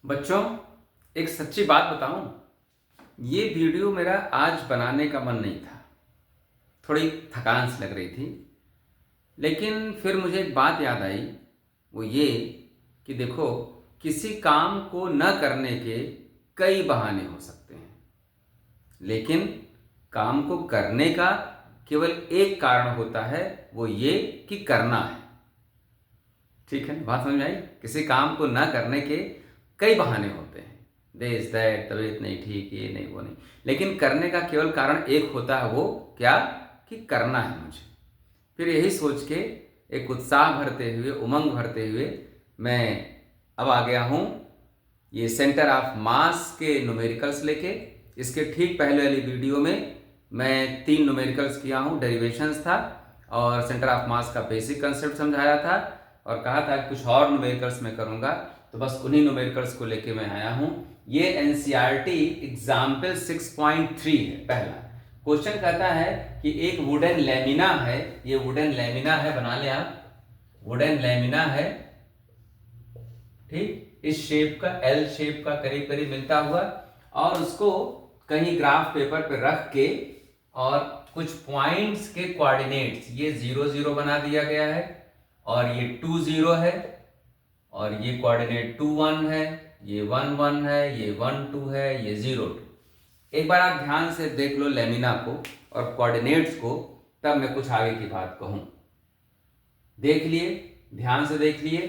बच्चों, एक सच्ची बात बताऊं, ये वीडियो मेरा आज बनाने का मन नहीं था। थोड़ी थकान सी लग रही थी। लेकिन फिर मुझे एक बात याद आई, वो ये कि देखो, किसी काम को न करने के कई बहाने हो सकते हैं, लेकिन काम को करने का केवल एक कारण होता है, वो ये कि करना है। ठीक है, बात समझ में आई? किसी काम को ना करने के कई बहाने होते हैं, दिस दैट, तबीयत नहीं ठीक, ये नहीं वो नहीं, लेकिन करने का केवल कारण एक होता है, वो क्या? कि करना है मुझे। फिर यही सोच के एक उत्साह भरते हुए, उमंग भरते हुए मैं अब आ गया हूँ ये सेंटर ऑफ मास के न्यूमेरिकल्स लेके। इसके ठीक पहले वाली वीडियो में मैं 3 न्यूमेरिकल्स किया हूँ, डेरिवेशंस था और सेंटर ऑफ मास का बेसिक कंसेप्ट समझाया था और कहा था कि कुछ और न्यूमेरिकल्स मैं करूँगा, तो बस उन्हीं न्यूमेरिकल्स को लेके मैं आया हूँ। ये एनसीईआरटी एग्जाम्पल 6.3 है। पहला क्वेश्चन कहता है कि एक वुडन लैमिना है, ये वुडन लैमिना है, बना लें आप, वुडन लैमिना है, ठीक, इस शेप का, एल शेप का करीब करीब मिलता हुआ, और उसको कहीं ग्राफ पेपर पे रख के और कुछ पॉइंट्स के कोऑर्डिनेट्स, ये 0 0 बना दिया गया है और ये 2 0 है और ये कोऑर्डिनेट 2 1 है, ये 1 1 है, ये 1 2 है, ये 0 2। एक बार आप ध्यान से देख लो लेमिना को और कोऑर्डिनेट्स को, तब मैं कुछ आगे की बात कहूं। देख लिए, ध्यान से देख लिए।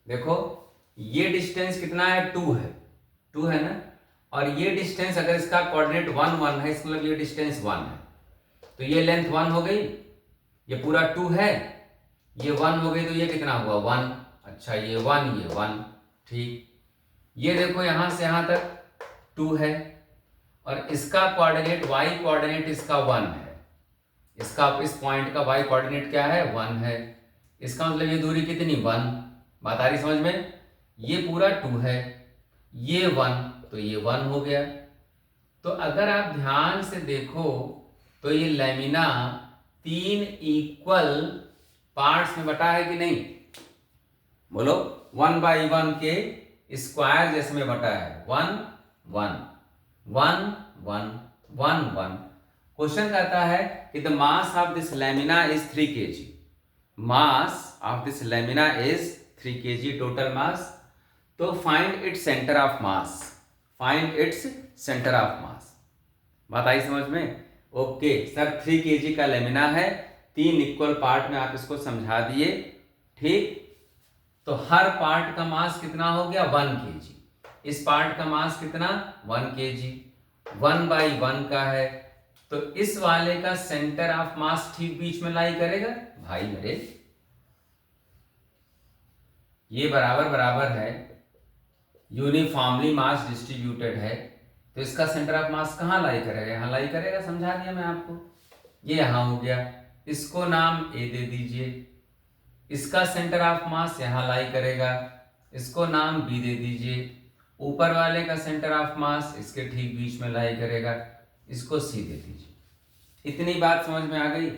देखो, ये डिस्टेंस कितना है? 2 है, 2 है ना। और ये डिस्टेंस अगर इसका कोऑर्डिनेट 1 1 है, इसका मतलब ये डिस्टेंस 1 है, तो ये लेंथ 1 हो गई, ये पूरा 2 है, ये 1 हो गई, तो ये कितना हुआ? 1। अच्छा, ये 1, ये 1, ठीक। ये देखो यहां से यहां तक 2 है और इसका कोऑर्डिनेट, वाई कोऑर्डिनेट इसका 1 है, इसका, इस पॉइंट का वाई कोऑर्डिनेट क्या है? 1 है। इसका मतलब ये दूरी कितनी? 1। बात आ रही समझ में? ये पूरा 2 है, ये 1, तो ये 1 हो गया। तो अगर आप ध्यान से देखो तो ये लैमिना 3 इक्वल पार्ट्स में बटा है कि नहीं? बोलो, 1/1 के स्क्वायर जैसे में बटा है। 1 1 1 1 1 1। क्वेश्चन कहता है कि the mass of this lamina is 3 kg। Mass of this lamina is 3 kg total mass. तो find its centre of mass, find its centre of mass. बात आई समझ में? ओके सर, 3 kg का लेमिना है, 3 इक्वल पार्ट में आप इसको समझा दिए, ठीक। तो हर पार्ट का मास कितना हो गया? 1 kg। इस पार्ट का मास कितना? 1 kg। 1/1 का है, तो इस वाले का सेंटर ऑफ मास ठीक बीच में लाई करेगा भाई मेरे। ये बराबर बराबर है, यूनिफॉर्मली मास डिस्ट्रीब्यूटेड है, तो इसका सेंटर ऑफ मास कहाँ लाई करेगा? यहाँ लाई करेगा, समझा दिया मैं आपको। ये यहाँ हो गया, इसको नाम ए दे दीजिए। इसका सेंटर ऑफ मास यहाँ लाई करेगा, इसको नाम बी दे दीजिए। ऊपर वाले का सेंटर ऑफ मास इसके ठीक बीच में लाई करेगा, इसको सी दे दीजिए। इतनी बात समझ में आ गई?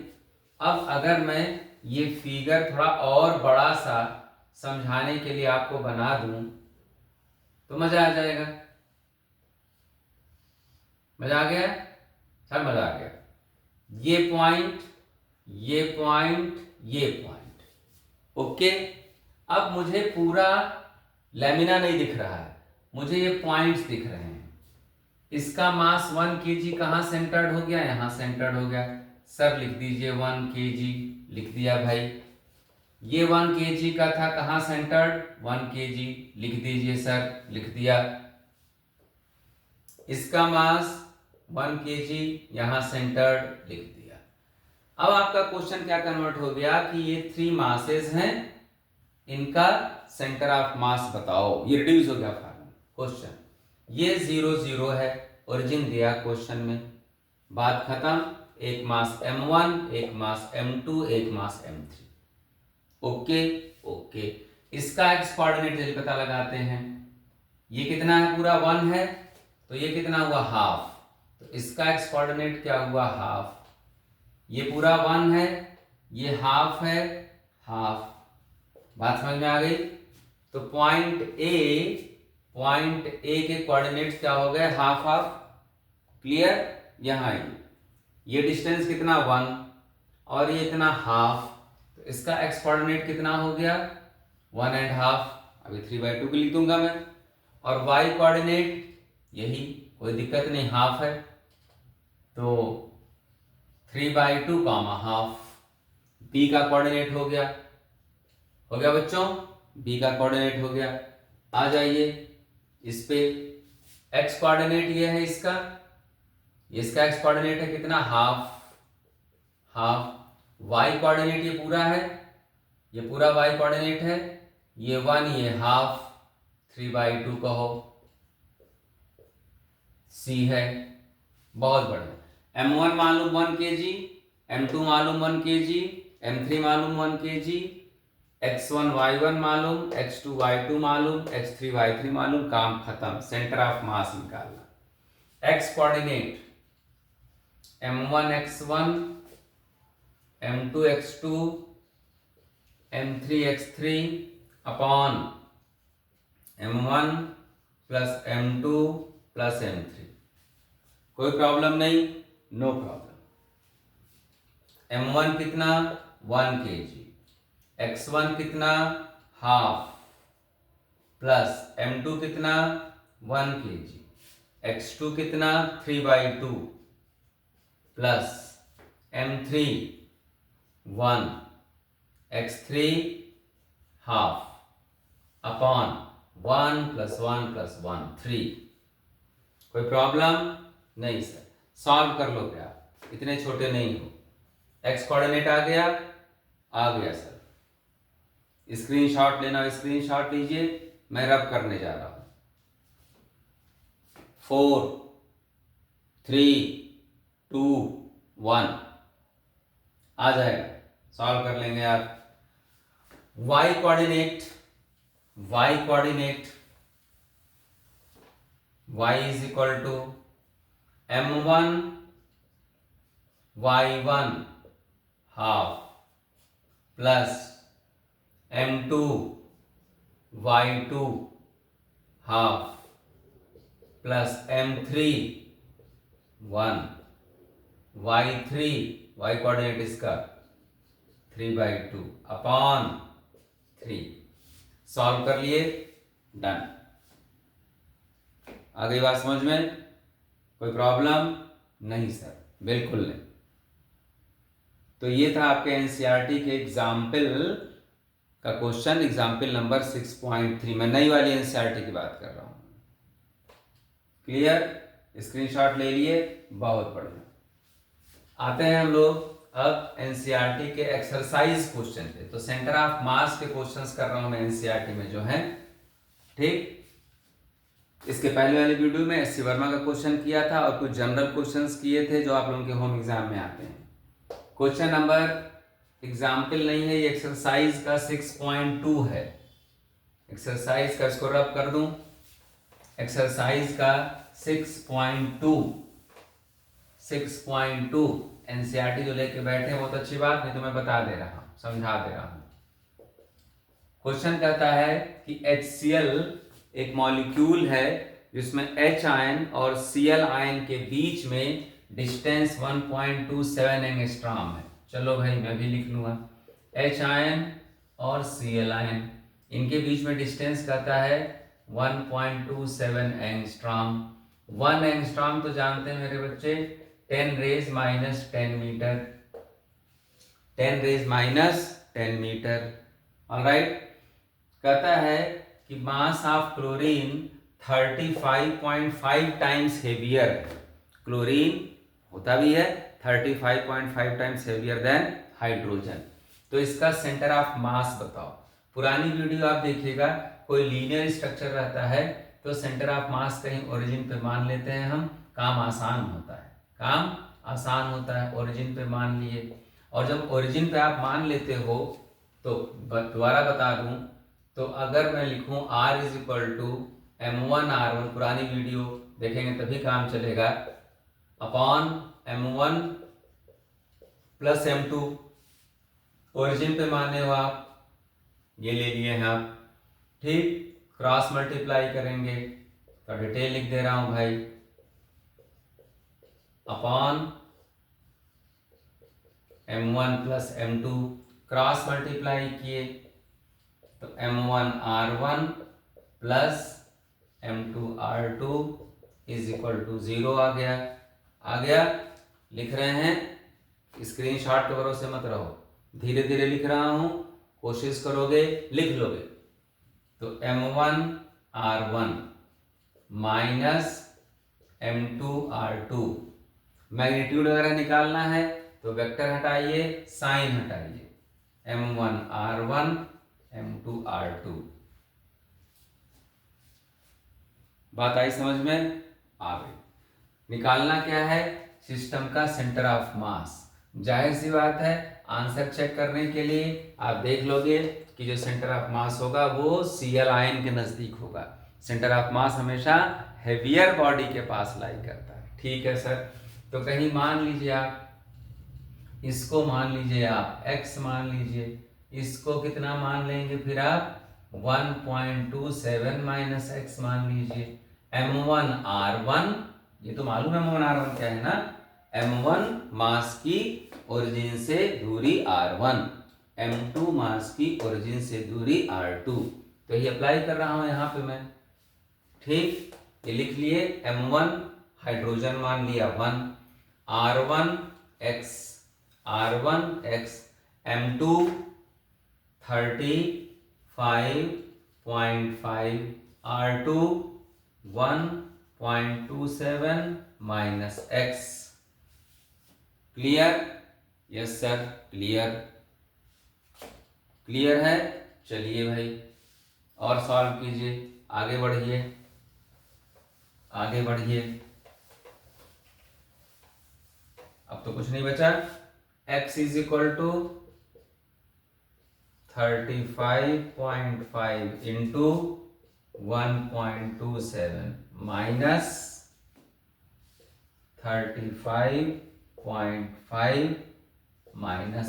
अब अगर मैं ये फिगर थोड़ा और बड़ा सा समझाने के लिए आपको बना दूं तो मजा आ जाएगा। मजा आ गया सर? मजा आ गया। ये पॉइंट, ये पॉइंट, ये पॉइंट, ओके। अब मुझे पूरा लैमिना नहीं दिख रहा है, मुझे ये पॉइंट्स दिख रहे हैं। इसका मास 1 kg कहाँ सेंटर्ड हो गया? यहाँ सेंटर्ड हो गया। सर लिख दीजिए 1 kg, लिख दिया भाई। ये 1 kg का था, कहाँ सेंटर्ड? 1 kg, लिख दीजिए सर, लिख दिया। इसका मास 1 kg, यहां सेंटर्ड, लिख दिया। अब आपका क्वेश्चन क्या कन्वर्ट हो गया कि ये 3 मासेस हैं, इनका सेंटर ऑफ मास बताओ। ये रिड्यूस हो गया क्वेश्चन। ये 0 0 है, ओरिजिन दिया क्वेश्चन में, बात खत्म। एक मास m1, एक मास m2, एक मास m3। Okay okay. इसका एक्स कोऑर्डिनेट जल्दी पता लगाते हैं। ये कितना है? पूरा 1 है, तो ये कितना हुआ? हाफ। तो इसका एक्स कोऑर्डिनेट क्या हुआ? हाफ। ये पूरा 1 है, ये हाफ है, हाफ। बात समझ में आ गई? तो पॉइंट ए पॉइंट ए के कोऑर्डिनेट्स क्या हो गए, हाफ हाफ, क्लियर। यहाँ ये डिस्टेंस कितना 1 और ये इतना हाफ, तो इसका एक्स कोऑर्डिनेट कितना हो गया 1.5, अभी 3/2 की लिख दूंगा मैं। और वाई कोऑर्डिनेट यही, कोई दिक्कत नहीं, हाफ है, तो 3/2 हाफ। बी का कोऑर्डिनेट हो गया बच्चों, बी का कोऑर्डिनेट हो गया। आ जाइए इस पे, एक्स कोऑर्डिनेट ये है इसका एक्स कोऑर्डिनेट है कितना, हाफ। वाई कोऑर्डिनेट ये पूरा है, ये पूरा वाई कोऑर्डिनेट है, ये 1 ये हाफ, 3/2 कहो, सी है। बहुत बढ़िया। M1 मालूम 1 kg, M2 मालूम 1 kg, M3 मालूम 1 kg, x1 y1 मालूम, x2 y2 मालूम, x3 y3 मालूम, काम खत्म। सेंटर ऑफ मास निकालना। x coordinate M1 x1, M2 x2, M3 x3 upon M1 plus M2 plus M3। कोई प्रॉब्लम नहीं, नो प्रॉब्लम। M1 कितना 1 kg, x1 कितना हाफ, प्लस M2 कितना 1 kg, x2 कितना 3/2, plus M3 1, x3 half, upon 1 + 1 + 1 3। कोई problem नहीं sir, solve कर लो क्या, इतने छोटे नहीं हो। एक्स कोऑर्डिनेट आ गया सर। स्क्रीनशॉट लेना, स्क्रीनशॉट लीजिए, मैं रब करने जा रहा हूं। 4 3 2 1 आ जाएगा, सॉल्व कर लेंगे आप। Y coordinate y is equal to M1 y1 half plus M2 y2 half plus M3 1 y3 y coordinate इसका 3/2 अपॉन 3। सॉल्व कर लिए, डन। आ गई बात समझ में, कोई प्रॉब्लम नहीं सर, बिल्कुल नहीं। तो ये था आपके एनसीईआरटी के एग्जाम्पल का क्वेश्चन, एग्जाम्पल नंबर 6.3। मैं नई वाली एनसीईआरटी की बात कर रहा हूं। क्लियर, स्क्रीनशॉट ले लिए, बहुत बढ़िया। आते हैं हम लोग अब एनसीईआरटी के एक्सरसाइज क्वेश्चन पे। तो सेंटर ऑफ मास के क्वेश्चंस कर रहा हूं मैं एनसीईआरटी में जो है, ठीक। इसके पहले वाली वीडियो में एससी वर्मा का क्वेश्चन किया था और कुछ जनरल क्वेश्चंस किए थे जो आप लोगों के होम एग्जाम में आते हैं। क्वेश्चन नंबर एग्जाम्पल नहीं है, ये एक्सरसाइज का 6.2 है। एक्सरसाइज का इसको रब कर दूं, एक्सरसाइज का 6.2 एनसीईआरटी जो लेके बैठे हैं बहुत अच्छी बात, नहीं तो मैं बता दे रहा हूं, समझा दे रहा हूं। क्वेश्चन कहता है कि HCl एक मॉलिक्यूल है जिसमें H आयन और Cl आयन के बीच में डिस्टेंस 1.27 एंगस्ट्रॉम है। चलो भाई मैं भी लिख लूंगा, H आयन और Cl आयन, इनके बीच में डिस्टेंस कहता है 1.27 एंगस्ट्रॉम। 1 एंगस्ट्रॉम तो जानते हैं मेरे बच्चे, 10⁻⁻10 मीटर, 10⁻⁻10 मीटर। ऑलराइट, कहता है कि mass of chlorine 35.5 times heavier. Chlorine होता भी है 35.5 टाइम्स हेवियर देन हाइड्रोजन। तो इसका सेंटर ऑफ मास बताओ। पुरानी वीडियो आप देखिएगा, कोई लीनियर स्ट्रक्चर रहता है तो सेंटर ऑफ मास कहीं ओरिजिन पे मान लेते हैं हम, काम आसान होता है, ओरिजिन पे मान लिए। और जब ओरिजिन पे आप मान लेते हो तो दोबारा बता दूं, तो अगर मैं लिखूं R is equal to M1R1, पुरानी वीडियो देखेंगे तभी काम चलेगा, upon M1 plus M2, origin पे माने हो आप, ये ले लिए हैं आप, ठीक। क्रॉस मल्टीप्लाई करेंगे, तो डिटेल लिख दे रहा हूं भाई, upon m1 plus m2, cross multiply किए तो m1r1 plus m2r2 is equal to 0 आ गया। लिख रहे हैं, स्क्रीनशॉट के भरोसे मत रहो, धीरे धीरे लिख रहा हूं, कोशिश करोगे लिख लोगे। तो m1r1 माइनस m2r2, मैग्नीट्यूड वगैरह निकालना है तो वेक्टर हटाइए, साइन हटाइए, m1r1 m2r2। बात आई समझ में? आ गई। निकालना क्या है? सिस्टम का सेंटर ऑफ मास। जाहिर सी बात है, आंसर चेक करने के लिए आप देख लोगे कि जो सेंटर ऑफ मास होगा वो Cl आयन के नजदीक होगा। सेंटर ऑफ मास हमेशा हेवियर बॉडी के पास लाई करता है। ठीक है सर, तो कहीं मान लीजिए आप, इसको मान लीजिए आप x मान लीजिए, इसको कितना मान लेंगे फिर आप 1.27 माइनस एक्स मान लीजिए। m1r1, ये तो मालूम है m1r1 क्या है ना, m1 मास की ओरिजिन से दूरी r1, m2 मास की ओरिजिन से दूरी r2। तो ये अप्लाई कर रहा हूं यहां पे मैं। ठीक, ये लिख लिए, m1 हाइड्रोजन मान लिया 1, r1x m2 35.5, r2 1.27 minus x. Clear? Yes sir, clear है। चलिए भाई और सॉल्व कीजिए, आगे बढ़िए। अब तो कुछ नहीं बचा। x is equal to 35.5 into 1.27 minus 35.5 minus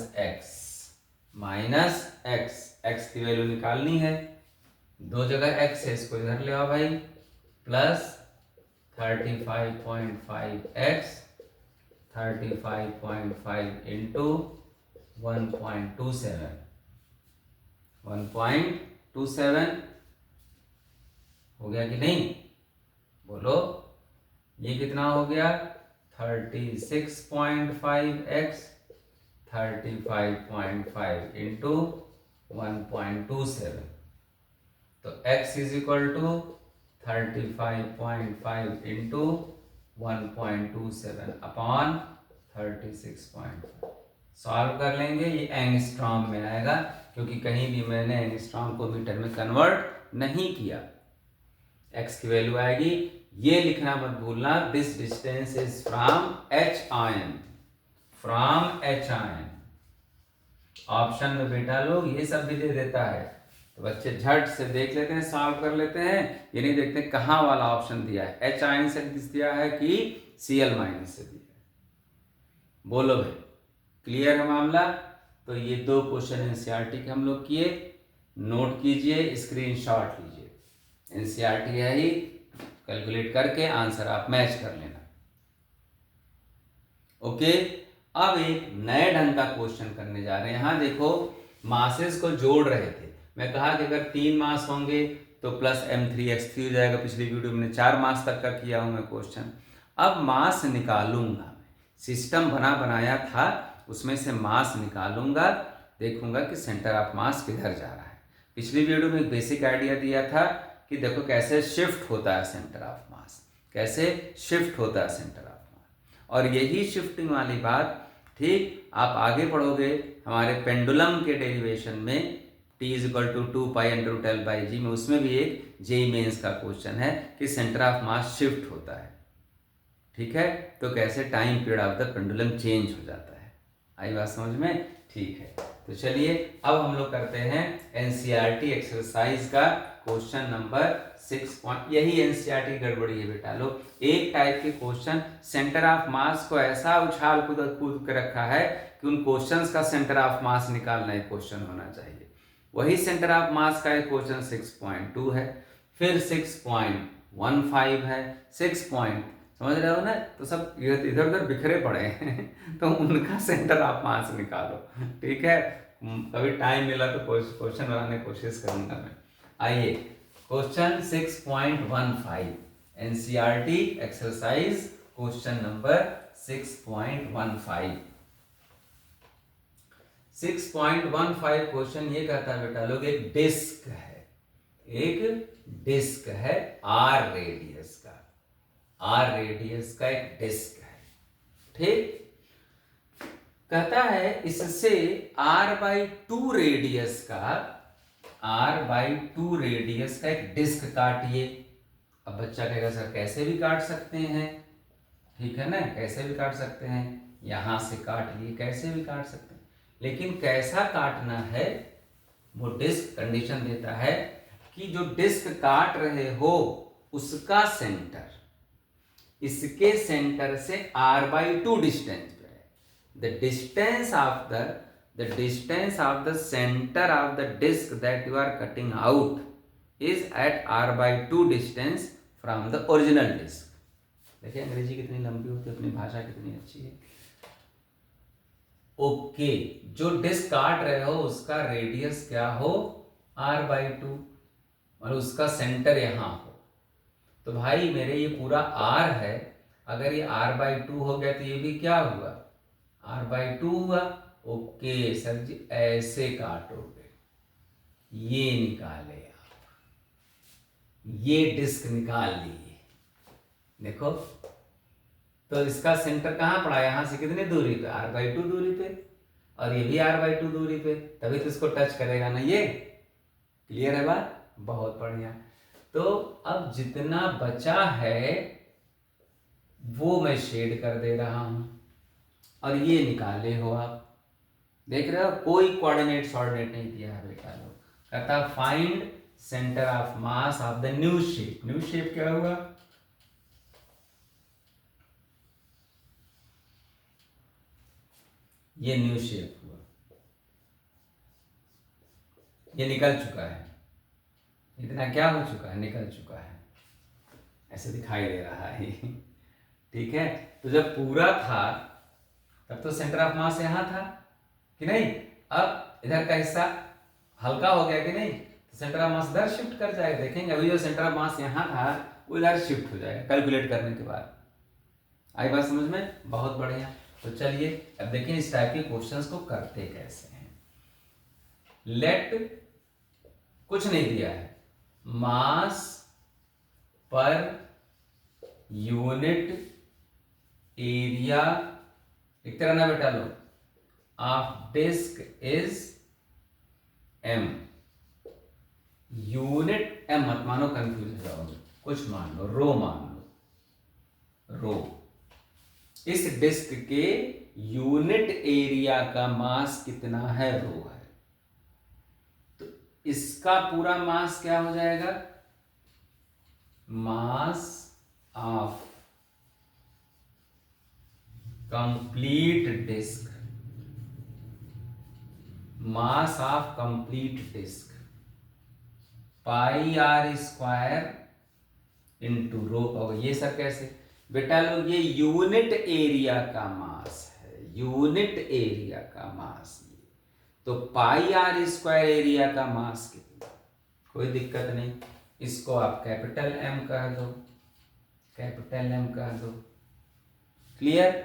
X की वैल्यू निकालनी है। दो जगह x है, इसको इधर ले आओ भाई, प्लस 35.5x 35.5 इंटू 1.27 हो गया कि नहीं? बोलो, ये कितना हो गया? 36.5x 35.5 into 1.27। तो x is equal to 35.5 into 1.27 upon 36.5। Solve कर लेंगे, ये एंगस्ट्रॉम में आएगा क्योंकि कहीं भी मैंने एंगस्ट्रॉम को मीटर में कन्वर्ट नहीं किया। x की वैल्यू आएगी, ये लिखना मत भूलना, this distance is from H ion, option में बेटा लोग ये सब भी दे देता है, तो बच्चे झट से देख लेते हैं, सॉल्व कर लेते हैं, ये नहीं देखते कहाँ वाला ऑप्शन दिया है, H आयन से दिया है कि Cl माइनस से दिया है। बोलो भाई, क्लियर है मामला? तो ये दो क्वेश्चन एनसीईआरटी के हम लोग किए, नोट कीजिए, स्क्रीनशॉट लीजिए। एनसीईआरटी है ही, कैलकुलेट करके आंसर आप मैच कर लेना। ओके, अब एक नए ढंग का क्वेश्चन करने जा रहे हैं। यहां देखो, मासेस को जोड़ रहे थे, मैं कहा कि अगर 3 मास होंगे तो प्लस m3x3 हो जाएगा। पिछली वीडियो में 4 मास तक का किया हूं मैं क्वेश्चन। अब मास निकालूंगा, सिस्टम बनाया था, उसमें से मास निकालूंगा, देखूंगा कि सेंटर ऑफ मास किधर जा रहा है। पिछली वीडियो में एक बेसिक आइडिया दिया था कि देखो कैसे शिफ्ट होता है सेंटर ऑफ मास, और यही शिफ्टिंग वाली बात ठीक आप आगे पढ़ोगे हमारे पेंडुलम के डेरिवेशन में, t is equal to 2π/L/g में, उसमें भी एक जेईई मेंस का क्वेश्चन है कि सेंटर ऑफ मास शिफ्ट होता है। ठीक है, तो कैसे time period of the pendulum change हो जाता है। आई बात समझ में? ठीक है, तो चलिए अब हम लोग करते हैं एनसीईआरटी एक्सरसाइज का क्वेश्चन नंबर 6। यही एनसीईआरटी गड़बड़ी है बेटा लोग, एक टाइप के क्वेश्चन सेंटर ऑफ मास को ऐसा उछाल कूद कर रखा है कि उन क्वेश्चंस का सेंटर ऑफ मास निकालना एक क्वेश्चन होना चाहिए। वही सेंटर ऑफ मास का एक क्वेश्चन 6.2 है, फिर 6.15 है, 6 पॉइंट, समझ रहे हो ना। तो सब इधर उधर बिखरे पड़े हैं तो उनका सेंटर आप मास निकालो, ठीक है। कभी टाइम मिला तो क्वेश्चन बनाने की कोशिश करूंगा मैं। आइए question 6.15 NCERT exercise question number 6.15। 6.15 question ये कहता है बेटा लोग, एक डिस्क है, एक डिस्क है आर रेडियस का, आर रेडियस का एक डिस्क है, ठीक। कहता है इससे r/2 रेडियस का, r/2 रेडियस का एक डिस्क काटिए। अब बच्चा कहेगा सर कैसे भी काट सकते हैं, ठीक है ना, कैसे भी काट सकते हैं, यहां से काट लिए, कैसे भी काट सकते हैं, लेकिन कैसा काटना है वो डिस्क कंडीशन देता है कि जो डिस्क काट रहे हो उसका सेंटर इसके सेंटर से r/2 डिस्टेंस पे है। The distance of the centre of the disc that you are cutting out is at r/2 distance from the original disc. देखिए अंग्रेजी कितनी लंबी होती है, अपनी भाषा कितनी अच्छी है। ओके, जो डिस्क काट रहे हो उसका रेडियस क्या हो, r/2, और उसका सेंटर यहां हो। तो भाई मेरे ये पूरा r है, अगर ये r/2 हो गया तो ये भी क्या हुआ, r/2 हुआ। ओके सर जी, ऐसे काटोगे, ये निकाले आप, ये डिस्क निकाल लिए, देखो। तो इसका सेंटर कहां पड़ा, यहां से कितनी दूरी पे, r/2 दूरी पे, और ये भी r/2 दूरी पे, तभी तो इसको टच करेगा ना ये। क्लियर है बात, बहुत बढ़िया। तो अब जितना बचा है वो मैं शेड कर दे रहा हूं, और ये निकाले हो आप, देख रहे हो, कोई कोऑर्डिनेट सॉर्डिनेट नहीं दिया है बेटा लोग। कहता find centre of mass of the new shape. New shape क्या हुआ, ये न्यू शेप हुआ, ये निकल चुका है, इतना क्या हो चुका है, निकल चुका है, ऐसे दिखाई दे रहा है ठीक है। तो जब पूरा था तब तो सेंटर ऑफ मास यहां था कि नहीं, अब इधर का हिस्सा हल्का हो गया कि नहीं, तो सेंटर ऑफ मास इधर शिफ्ट कर जाएगा। देखेंगे अभी जो सेंटर ऑफ मास यहां था वो इधर शिफ्ट हो जाएगा कैलकुलेट करने के बाद। आई बात समझ में, बहुत बढ़िया। तो चलिए अब देखिए इस टाइप के क्वेश्चंस को करते कैसे हैं। लेट, कुछ नहीं दिया है, मास पर यूनिट एरिया लिखते रहना बेटा लो, of disk is m। Unit m मत मानो, कंफ्यूज हो जाओगे, कुछ मान लो, रो मान लो, रो। इस डिस्क के यूनिट एरिया का मास कितना है, रो है। तो इसका पूरा मास क्या हो जाएगा, mass of complete disc, mass of complete disc πr² into rho. और ये सर कैसे बेटा लोग, ये यूनिट एरिया का मास है, यूनिट एरिया का मास ये। तो πr² एरिया का मास कितना, कोई दिक्कत नहीं, इसको आप कैपिटल M कह दो, कैपिटल M कह दो। क्लियर,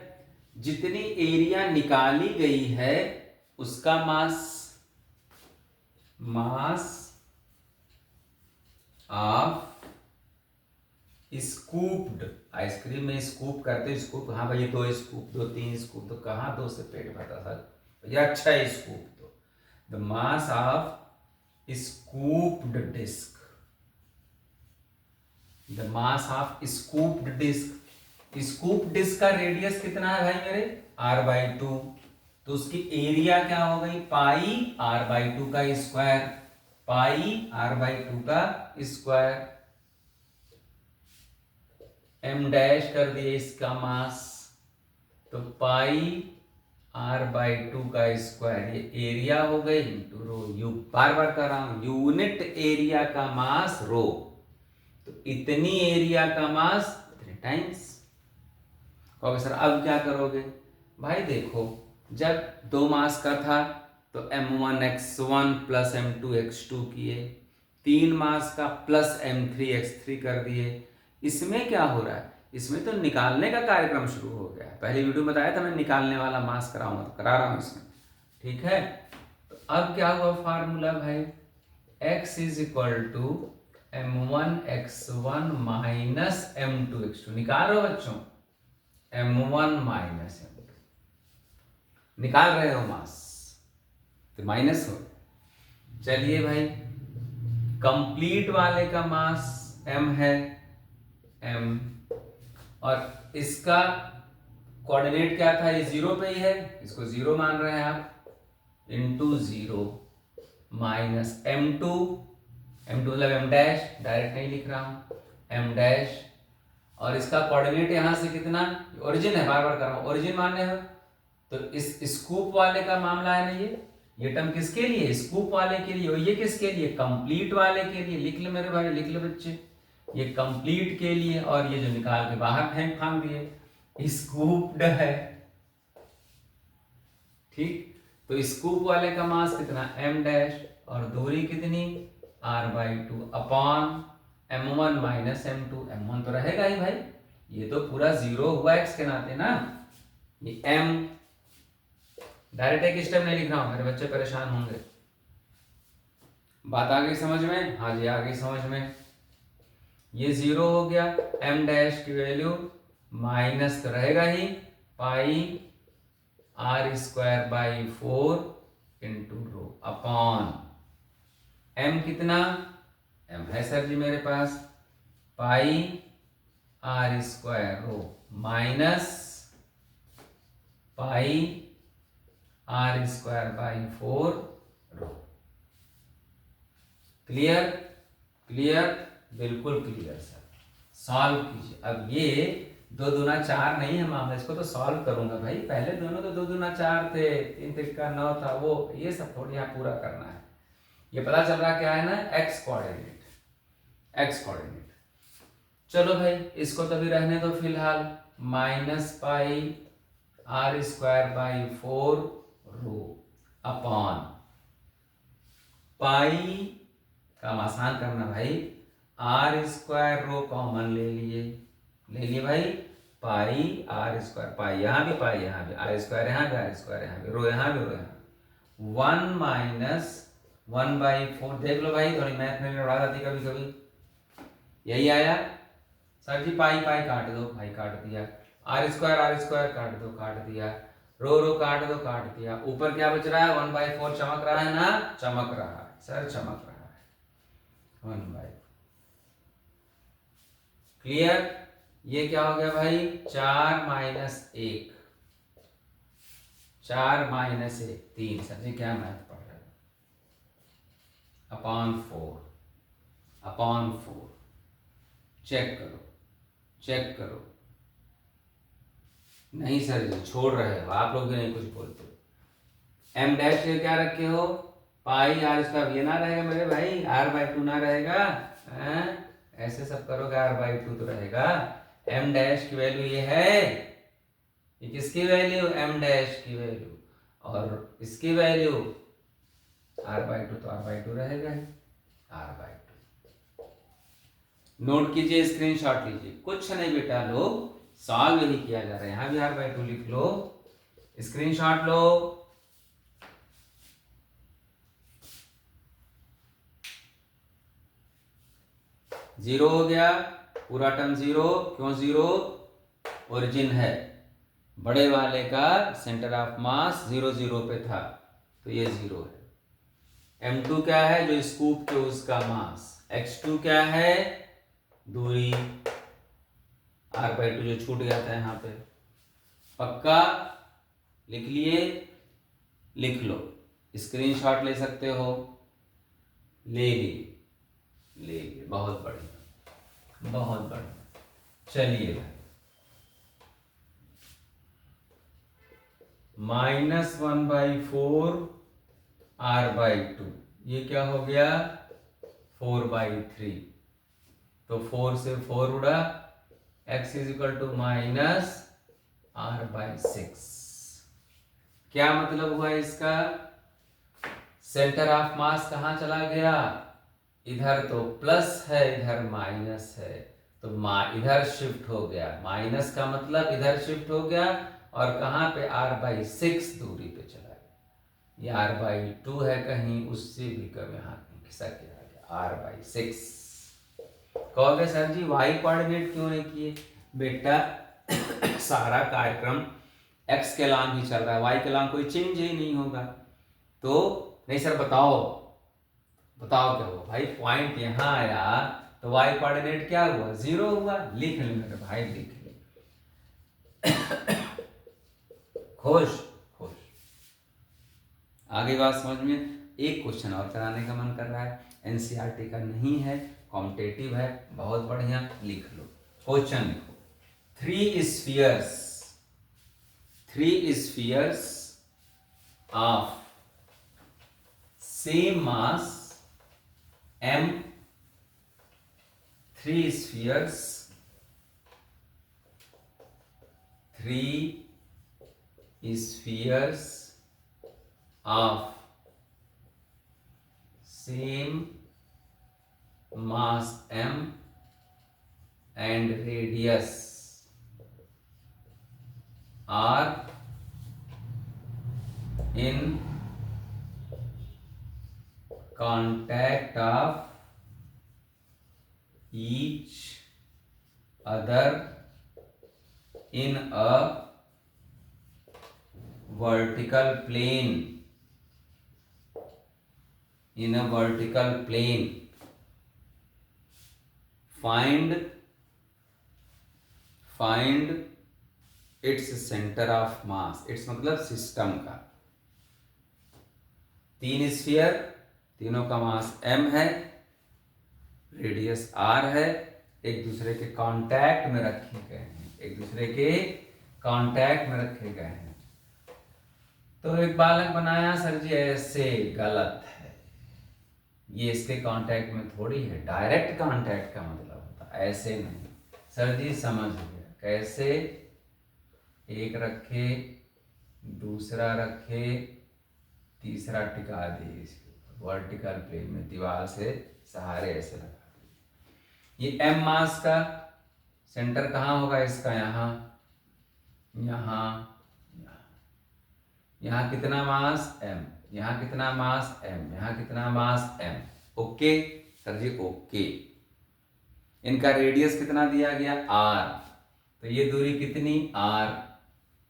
जितनी एरिया निकाली गई है उसका मास, मास ऑफ स्कूप्ड, आइसक्रीम में स्कूप करते, स्कूप, हाँ भाई 2 स्कूप, 2 3 स्कूप, तो कहाँ 2 से पेट भरता था भैया, अच्छा स्कूप। तो the mass of scooped disc, the mass of scooped disc, scoop disc का रेडियस कितना है भाई मेरे, r/2, तो उसकी एरिया क्या हो गई, πr/2 का स्क्वायर, πr/2 का स्क्वायर, m डैश कर दिए इसका मास, तो πr/2 का स्क्वायर, ये एरिया हो गई इंटू रो। यू बार बार कर रहा हूं, यूनिट एरिया का मास रो, तो इतनी एरिया का मास इतने टाइम्स। कहोगे सर अब क्या करोगे? भाई देखो, जब 2 मास का था तो m1x1 प्लस m2x2 किए, 3 मास का प्लस m3x3 कर दिए। इसमें क्या हो रहा है? इसमें तो निकालने का कार्यक्रम शुरू हो गया है। पहले वीडियो में बताया था मैं निकालने वाला मास कराऊंगा, तो करा रहा हूं इसमें। ठीक है, तो अब क्या हुआ फार्मूला भाई, x is equal to m1x1 minus m2x2। निकाल रहे हो बच्चों, m1 माइनस m2 निकाल रहे हो मास, तो माइनस हो। चलिए भाई, कंप्लीट वाले का मास m है m, और इसका कोऑर्डिनेट क्या था? ये 0 पे ही है, इसको 0 मान रहे हैं आप, इंटू 0 माइनस m2 मतलब m डैश, डायरेक्ट नहीं लिख रहा हूं, m डैश, और इसका कोऑर्डिनेट यहां से कितना, ओरिजिन है, बार बार कर रहा हूं, ओरिजिन मानने हो तो इस स्कूप वाले का मामला है ना, ये टर्म किसके लिए? स्कूप वाले के लिए। और ये किसके लिए? कंप्लीट वाले के लिए। लिख लो मेरे भाई, लिख लो बच्चे, ये कंप्लीट के लिए, और ये जो निकाल के बाहर फेंक फांक दिए स्कूप्ड है। ठीक, तो स्कूप वाले का मास कितना? m डैश, और दूरी कितनी? r/2 upon m1 minus m2। m1 तो रहेगा ही भाई, ये तो पूरा 0 हुआ x के नाते ना। ये m डायरेक्ट एक स्टेप नहीं लिख रहा हूं, मेरे बच्चे परेशान होंगे। बात आ गई समझ में? हाँ जी, आ गई समझ में। ये 0 हो गया, m डैश की वैल्यू माइनस तो रहेगा ही, पाई r²/4 into rho upon m कितना? m है सर जी मेरे पास, पाई r² rho minus pi r²/4 रो। क्लियर? क्लियर, बिल्कुल क्लियर सर। सॉल्व कीजिए। अब ये 2 दूना 4 नहीं है मामला, इसको तो सॉल्व करूंगा भाई। पहले दोनों तो 2 दूना 4 थे, 3 तिक्का 9 था, वो ये सब थोड़ी यहाँ पूरा करना है। ये पता चल रहा क्या है ना, x कोऑर्डिनेट, x कोऑर्डिनेट। चलो भाई, इसको तो भी रहने दो फिलहाल, minus pi r²/4 rho upon pi, काम आसान करना भाई, r² रो कॉमन ले लिए भाई, पाई r², पाई यहाँ भी, पाई यहाँ भी, r² यहाँ भी, r² यहाँ भी, रो यहाँ भी, रो यहाँ भी, 1 माइनस 1/4। देख लो भाई, थोड़ी मैथ में उड़ा जाती कभी कभी। यही आया सर जी, पाई पाई काट दो भाई, काट दिया, r² काट दो, काट दिया, रो काट दो, काट दिया, ऊपर क्या बच रहा है? 1/4 चमक रहा है ना, चमक रहा है सर, चमक रहा है 1/4। क्लियर? ये क्या हो गया भाई? 4 माइनस 1, 4 माइनस 1 3। सर जी क्या मैथ पढ़ रहे हो? अपॉन 4 चेक करो, चेक करो। नहीं सर जी, छोड़ रहे हो आप लोग भी, नहीं कुछ बोलते। m डैश के क्या रखे हो? पाई r², ये ना रहेगा मेरे भाई, r/2 ना रहेगा, ऐसे सब करोगे r/2 तो रहेगा। m डैश की वैल्यू ये है, ये किसकी वैल्यू? m डैश की वैल्यू, और इसकी वैल्यू r/2, तो r/2 रहेगा ही, r/2। नोट कीजिए, स्क्रीनशॉट लीजिए, कुछ नहीं बेटा, लोग सॉल्व ही किया जा रहा है। यहां भी r/2 लिख लो, स्क्रीनशॉट लो। जीरो हो गया, पूरा टर्म 0। क्यों 0? ओरिजिन है, बड़े वाले का सेंटर ऑफ मास 0 0 पे था, तो ये 0 है। m2 क्या है? जो स्कूप के उसका मास। x2 क्या है? दूरी, r/2 जो छूट गया था यहाँ पे। पक्का? लिख लिए? लिख लो, स्क्रीनशॉट ले सकते हो, ले लिए, बहुत बढ़िया, बहुत बढ़िया। चलिए भाई, -1/4 r/2, ये क्या हो गया? 4/3। तो 4 से 4 उड़ा, x is equal to minus r/6। क्या मतलब हुआ इसका? सेंटर ऑफ मास कहाँ चला गया? इधर तो प्लस है, इधर माइनस है, तो इधर शिफ्ट हो गया। माइनस का मतलब इधर शिफ्ट हो गया, और कहाँ पे? r/6 दूरी पे चला गया। ये r/2 है कहीं, उससे भी कम यहाँ खिसक गया r/6। कहोगे सर जी वाई कोऑर्डिनेट क्यों नहीं किए? बेटा सारा कार्यक्रम एक्स के लॉन्ग ही चल रहा है, वाई के लॉन्ग कोई चेंज ही नहीं होगा। तो नहीं सर बताओ क्या हुआ भाई? पॉइंट यहाँ आया तो वाई कोऑर्डिनेट क्या हुआ? 0 हुआ। लिख ले मेरे भाई, लिख ले। खुश खुश। आगे बात समझ में? एक क्वेश्चन और कराने का मन कर रहा है, एनसीईआरटी का नहीं है, कॉम्पिटेटिव है, बहुत बढ़िया। लिख लो क्वेश्चन, लिखो। three spheres of same mass m, three spheres of same mass m and radius are in contact of each other in a vertical plane. Find its center of mass. its मतलब system का। 3 sphere, तीनों का मास m है, radius r है, एक दूसरे के contact में रखे गए हैं। तो एक बालक बनाया सर जी ऐसे, गलत है। ये इसके कांटेक्ट में थोड़ी है, डायरेक्ट कांटेक्ट का मतलब होता है, ऐसे नहीं। सर जी समझ गया कैसे? एक रखे, दूसरा रखे, तीसरा टिका दिए इसके ऊपर वर्टिकल प्लेन में, दीवार से सहारे ऐसे लगा दिए। ये m मास का सेंटर कहाँ होगा इसका? यहाँ कितना मास? m। यहाँ कितना मास? m। यहाँ कितना मास? m। ओके सर जी, ओके। इनका रेडियस कितना दिया गया? r। तो ये दूरी कितनी? r।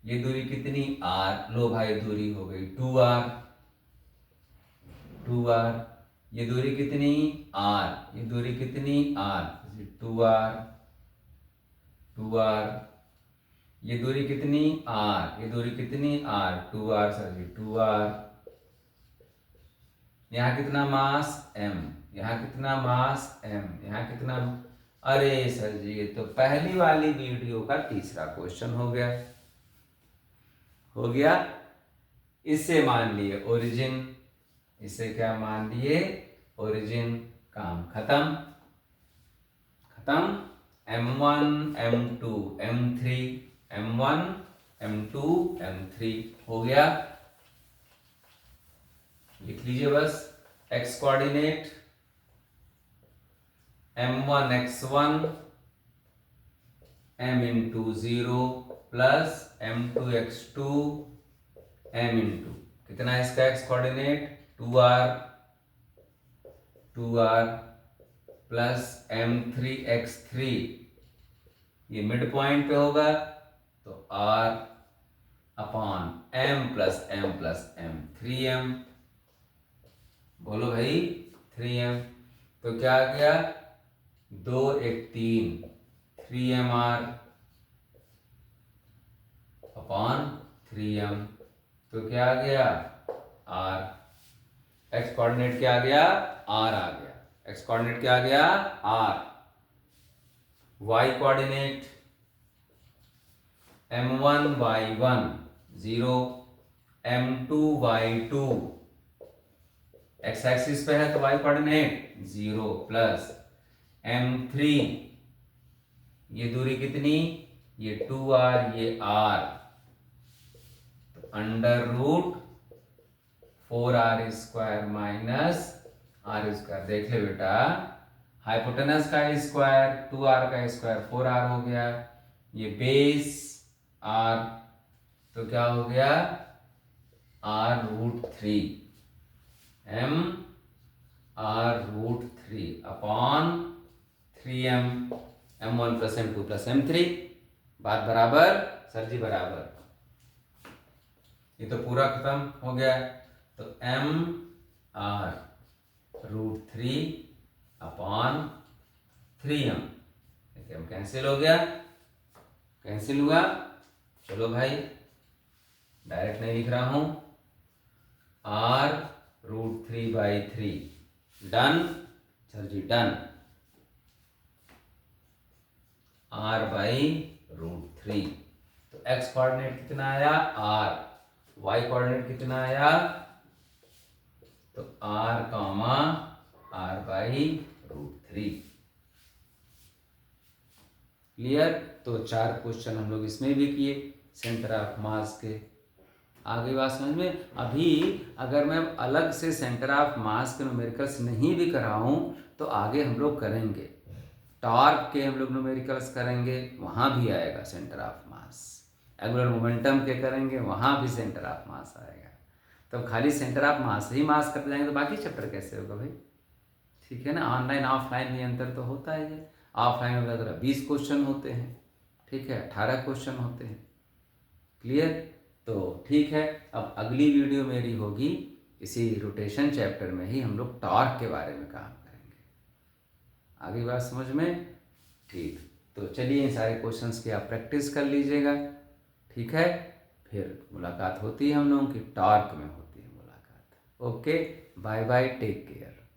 ये दूरी कितनी? r। लो भाई दूरी हो गई 2r। ये दूरी कितनी? r। ये दूरी कितनी? r। 2r। ये दूरी कितनी? r। ये दूरी कितनी? r। 2r सर जी, 2r। यहाँ कितना मास? m। यहाँ कितना मास? m। यहाँ कितना? अरे सर जी ये तो पहली वाली वीडियो का तीसरा क्वेश्चन हो गया। इससे मान लिए ओरिजिन, इसे क्या मान लिए? ओरिजिन। काम खत्म। m1 m2 m3 m1 m2 m3 हो गया। लिख लीजिए बस। x coordinate m1 x1 m into 0 plus m2 x2 m into कितना है इसका x coordinate? 2r plus m3 x3, ये मिड पॉइंट पे होगा, तो r upon m plus m 3m। बोलो भाई 3m। तो क्या आ गया? 2 1 3 3mr अपॉन 3m। तो क्या आ गया? r। x कोऑर्डिनेट क्या आ गया? r आ गया। x कोऑर्डिनेट क्या आ गया? r। y coordinate m1 y1 0, m2 y2, x axis पे है तो y कोऑर्डिनेट 0 प्लस m3, ये दूरी कितनी, ये 2r, ये r, तो under root 4r square minus r square. देख ले बेटा, हाइपोटेनस का स्क्वायर 2r का स्क्वायर 4r हो गया, ये बेस r, तो क्या हो गया r√3, m r√3 upon 3m, m1 plus m2 plus m3। बात बराबर सर जी, बराबर। ये तो पूरा खत्म हो गया, तो m r√3 upon 3m, m cancel हो गया, कैंसिल हुआ। चलो भाई, डायरेक्ट नहीं लिख रहा हूं, r√3/3 डन सर जी, डन। r/√3, तो x कोऑर्डिनेट कितना आया r, y कोऑर्डिनेट कितना आया, तो r कॉमा r/√3। क्लियर। तो 4 क्वेश्चन हम लोग इसमें भी किए सेंटर ऑफ मास के। आगे बात समझ में। अभी अगर मैं अलग से सेंटर ऑफ मास के न्यूमेरिकल्स नहीं भी कराऊं तो आगे हम लोग करेंगे, टॉर्क के हम लोग न्यूमेरिकल्स करेंगे, वहाँ भी आएगा centre of mass. Angular momentum के करेंगे, वहाँ भी सेंटर ऑफ मास आएगा। तो खाली सेंटर ऑफ मास ही मास करते जाएंगे तो बाकी चैप्टर कैसे होगा भाई, ठीक है ना। ऑनलाइन ऑफलाइन में अंतर तो होता है। ऑफलाइन में अगर 20 क्वेश्चन होते हैं, ठीक है, 18 क्वेश्चन होते हैं। क्लियर। तो ठीक है, अब अगली वीडियो मेरी होगी इसी रोटेशन चैप्टर में ही, हम लोग टॉर्क के बारे में काम करेंगे। आगे बात समझ में, ठीक। तो चलिए इन सारे क्वेश्चंस की आप प्रैक्टिस कर लीजिएगा, ठीक है। फिर मुलाकात होती है हम लोगों की, टॉर्क में होती है मुलाकात। Okay, bye bye, take care.